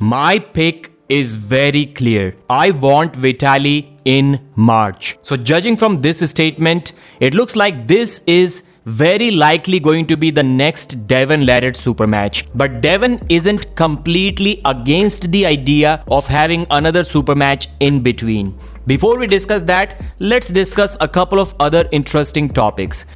My pick is very clear. I want Vitaly in March. So judging from this statement, it looks like this is very likely going to be the next Devon Larratt super match. But Devon isn't completely against the idea of having another super match in between. Before we discuss that, let's discuss a couple of other interesting topics.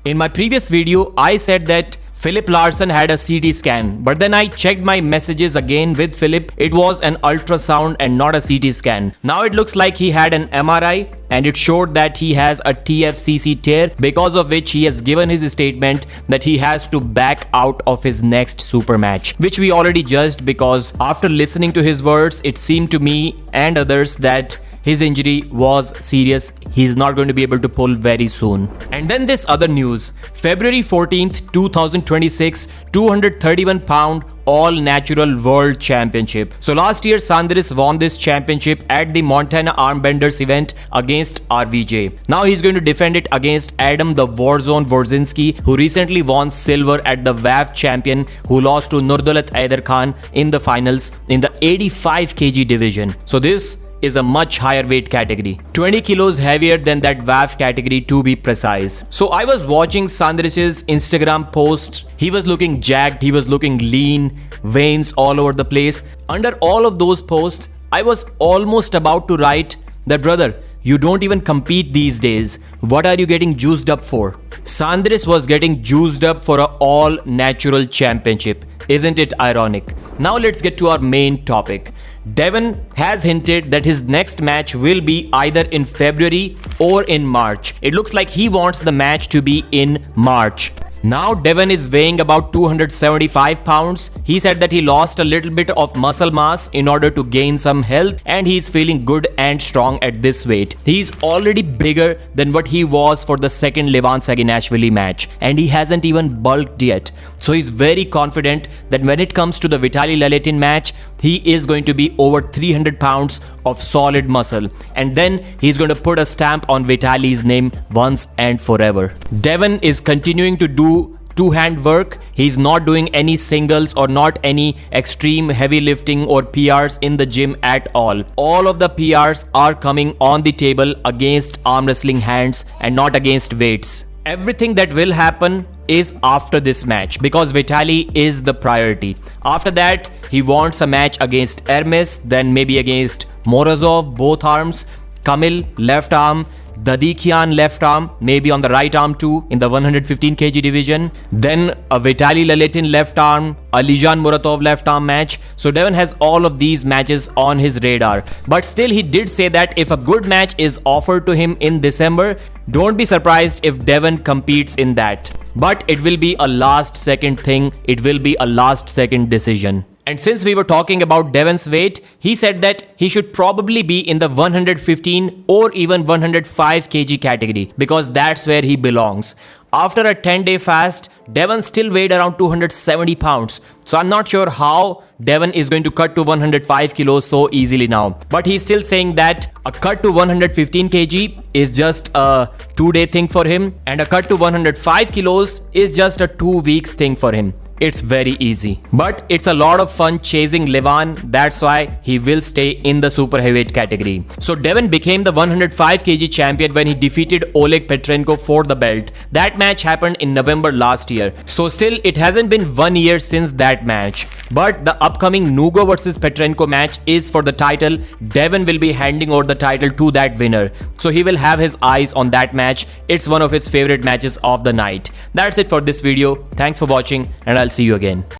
In my previous video, I said that Philip Larsson had a CT scan, but then I checked my messages again with Philip. It was an ultrasound and not a CT scan. Now it looks like he had an MRI and it showed that he has a TFCC tear, because of which he has given his statement that he has to back out of his next super match, which we already judged, because after listening to his words, it seemed to me and others that his injury was serious. He's not going to be able to pull very soon. And then this other news. February 14th, 2026, 231 pound all natural world championship. So last year Sandris won this championship at the Montana Armbenders event against RVJ. Now he's going to defend it against Adam the Warzone Wardzinski, who recently won silver at the WAF champion, who lost to Nurdalat Aider Khan in the finals in the 85 kg division. So this is a much higher weight category, 20 kilos heavier than that WAF category to be precise. So I was watching Sandris's Instagram post. He was looking jacked, he was looking lean, veins all over the place. Under all of those posts, I was almost about to write that, brother, you don't even compete these days. What are you getting juiced up for? Sandris was getting juiced up for an all natural championship. Isn't it ironic? Now let's get to our main topic. Devon has hinted that his next match will be either in February or in March. It looks like he wants the match to be in March. Now Devon is weighing about 275 pounds. He said that he lost a little bit of muscle mass in order to gain some health, and he's feeling good and strong at this weight. He's already bigger than what he was for the second Levan Saginashvili match, and he hasn't even bulked yet. So he's very confident that when it comes to the Vitaly Laletin match, he is going to be over 300 pounds of solid muscle, and then he's going to put a stamp on Vitaly's name once and forever. Devon is continuing to do two-hand work. He's not doing any singles or not any extreme heavy lifting or PRs in the gym at all. All of the PRs are coming on the table against arm wrestling hands and not against weights. Everything that will happen is after this match, because Vitaly is the priority. After that, he wants a match against Hermes, then maybe against Morozov, both arms, Kamil, left arm, Dadikian left arm, maybe on the right arm too in the 115 kg division, then a Vitaly Laletin left arm, Alijan Muratov left arm match. So Devon has all of these matches on his radar, but still he did say that if a good match is offered to him in December, don't be surprised if Devon competes in that. But it will be a last second thing, it will be a last second decision. And since we were talking about Devon's weight, he said that he should probably be in the 115 or even 105 kg category, because that's where he belongs. After a 10-day fast, Devon still weighed around 270 pounds. So I'm not sure how Devon is going to cut to 105 kilos so easily now. But he's still saying that a cut to 115 kg is just a 2-day thing for him, and a cut to 105 kilos is just a 2 weeks thing for him. It's very easy. But it's a lot of fun chasing Levan. That's why he will stay in the super heavyweight category. So Devon became the 105 kg champion when he defeated Oleg Petrenko for the belt. That match happened in November last year. So still it hasn't been 1 year since that match. But the upcoming Nugo versus Petrenko match is for the title. Devon will be handing over the title to that winner. So he will have his eyes on that match. It's one of his favorite matches of the night. That's it for this video. Thanks for watching, and I'll see you again.